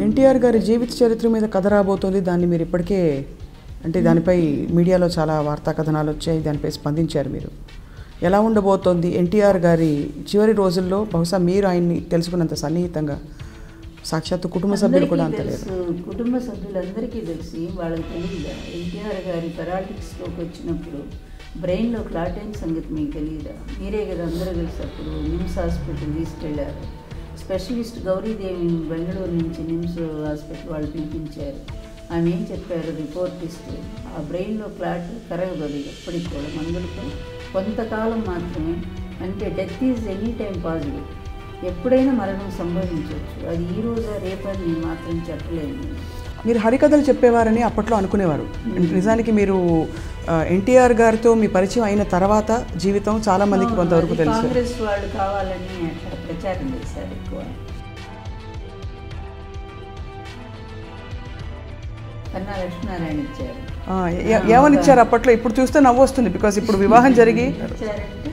ఎన్టీఆర్ గారి జీవిత చరిత్ర మీద కథ రాబోతోంది. దాన్ని మీరు ఇప్పటికే అంటే దానిపై మీడియాలో చాలా వార్తా కథనాలు వచ్చాయి, దానిపై స్పందించారు. మీరు ఎలా ఉండబోతోంది ఎన్టీఆర్ గారి చివరి రోజుల్లో? బహుశా మీరు ఆయన్ని తెలుసుకున్నంత సన్నిహితంగా సాక్షాత్తు కుటుంబ సభ్యులు కూడా అంత లేదు. కుటుంబ సభ్యులందరికీ తెలిసి వాళ్ళకి తెలియదా? ఎన్టీఆర్ గారి పెరాలిటిక్ స్ట్రోక్ వచ్చినప్పుడు బ్రెయిన్లో క్లాట్ అయిన సంగతి మీకు తెలియదా? మీరే కదా అందరూ కలిసి అప్పుడు నిమ్స్ హాస్పిటల్ తీసుకెళ్లారు. స్పెషలిస్ట్ గౌరీదేవిని బెంగళూరు నుంచి నిమ్స్ హాస్పిటల్ వాళ్ళు పిలిపించారు. ఆమె ఏం చెప్పారు? రిపోర్ట్ ఇస్తూ ఆ బ్రెయిన్లో క్లాట్ కరగదు ఎప్పటికి కూడా, మందులతో కొంతకాలం మాత్రమే. అంటే death is any time possible, ఎప్పుడైనా మరణం సంభవించవచ్చు. అది ఈ రోజు రేపని నేను మాత్రం చెప్పలేను. మీరు హరికథలు చెప్పేవారని అప్పట్లో అనుకునేవారు. నిజానికి మీరు ఎన్టీఆర్ గారితో మీ పరిచయం అయిన తర్వాత జీవితం చాలా మందికి కొంతవరకు తెలుసు. కాంగ్రెస్ వాళ్ళు కావాలని అట్లా ప్రచారం చేశారు ఎక్కువ. కన్నా లక్ష్మీనారాయణ ఇచ్చారు. ఏమని ఇచ్చారు అప్పట్లో? ఇప్పుడు చూస్తే నవ్వు వస్తుంది, బికాస్ ఇప్పుడు వివాహం జరిగి ఇచ్చారంటే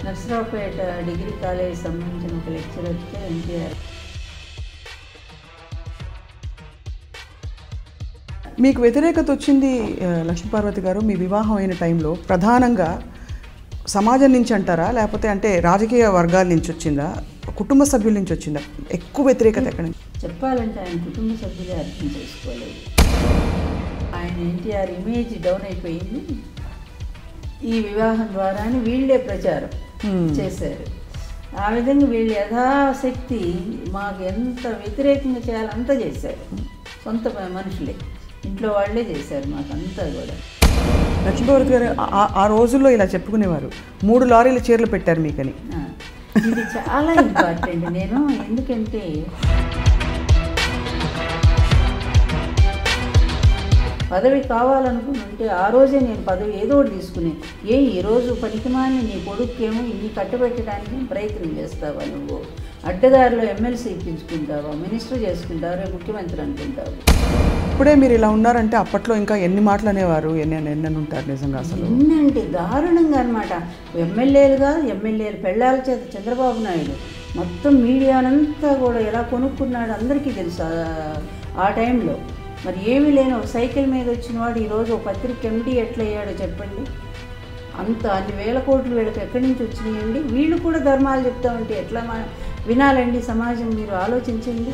నర్సరావుపేట డిగ్రీ కాలేజ్ సంబంధించిన ఒక లెక్చరర్ వస్తే ఎన్టీఆర్. మీకు వ్యతిరేకత వచ్చింది లక్ష్మీపార్వతి గారు మీ వివాహం అయిన టైంలో. ప్రధానంగా సమాజం నుంచి అంటారా, లేకపోతే అంటే రాజకీయ వర్గాల నుంచి వచ్చిందా, కుటుంబ సభ్యుల నుంచి వచ్చిందా ఎక్కువ వ్యతిరేకత? ఎక్కడ చెప్పాలంటే ఆయన కుటుంబ సభ్యులే అర్థం చేసుకోలేదు. ఆయన ఎన్టీఆర్ ఇమేజ్ డౌన్ అయిపోయింది ఈ వివాహం ద్వారా అని వీళ్ళే ప్రచారం చేశారు. ఆ విధంగా వీళ్ళు యథాశక్తి మాకు ఎంత వ్యతిరేకంగా చేయాలో అంతా చేశారు. సొంత మనుషులే, ఇంట్లో వాళ్ళే చేశారు మాకంతా కూడా. లక్ష్మీపార్వతి గారు ఆ రోజుల్లో ఇలా చెప్పుకునేవారు, 3 లారీల చీరలు పెట్టారు మీకని. ఇది చాలా ఇంపార్టెంట్. నేను ఎందుకంటే పదవి కావాలనుకుంటే ఆ రోజే నేను పదవి ఏదో ఒకటి తీసుకునే. ఈరోజు పనికిమాని నీ కొడుకేమో ఇన్ని కట్టబెట్టడానికి ప్రయత్నం చేస్తావా? నువ్వు అడ్డదారిలో ఎమ్మెల్సీ ఇప్పించుకుంటావా, మినిస్టర్ చేసుకుంటావా, రేపు ముఖ్యమంత్రి అనుకుంటావు. ఇప్పుడే మీరు ఇలా ఉన్నారంటే అప్పట్లో ఇంకా ఎన్ని మాటలు అనేవారు, ఎన్ని ఉంటారు నిజంగా అసలు. ఎన్నంటే దారుణంగా అనమాట. ఎమ్మెల్యేలుగా ఎమ్మెల్యేలు పెళ్ళాల చేత చంద్రబాబు నాయుడు మొత్తం మీడియానంతా కూడా ఎలా కొనుక్కున్నాడు అందరికీ తెలుసు ఆ టైంలో. మరి ఏమీ లేని ఒక సైకిల్ మీద వచ్చిన వాడు ఈరోజు ఒక పత్రిక ఎండీ ఎట్లా అయ్యాడో చెప్పండి. అన్ని వేల కోట్లు వీళ్ళకి ఎక్కడి నుంచి వచ్చినాయండి? వీళ్ళు కూడా ధర్మాలు చెప్తామంటే ఎట్లా వినాలండి సమాజం? మీరు ఆలోచించండి.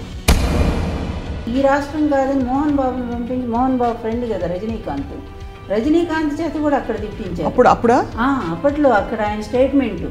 ఈ రాష్ట్రం కాదని మోహన్ బాబుని పంపించి, మోహన్ బాబు ఫ్రెండ్ కదా రజనీకాంత్ చేత కూడా అక్కడ తిప్పించారు. అప్పట్లో అక్కడ ఆయన స్టేట్మెంటు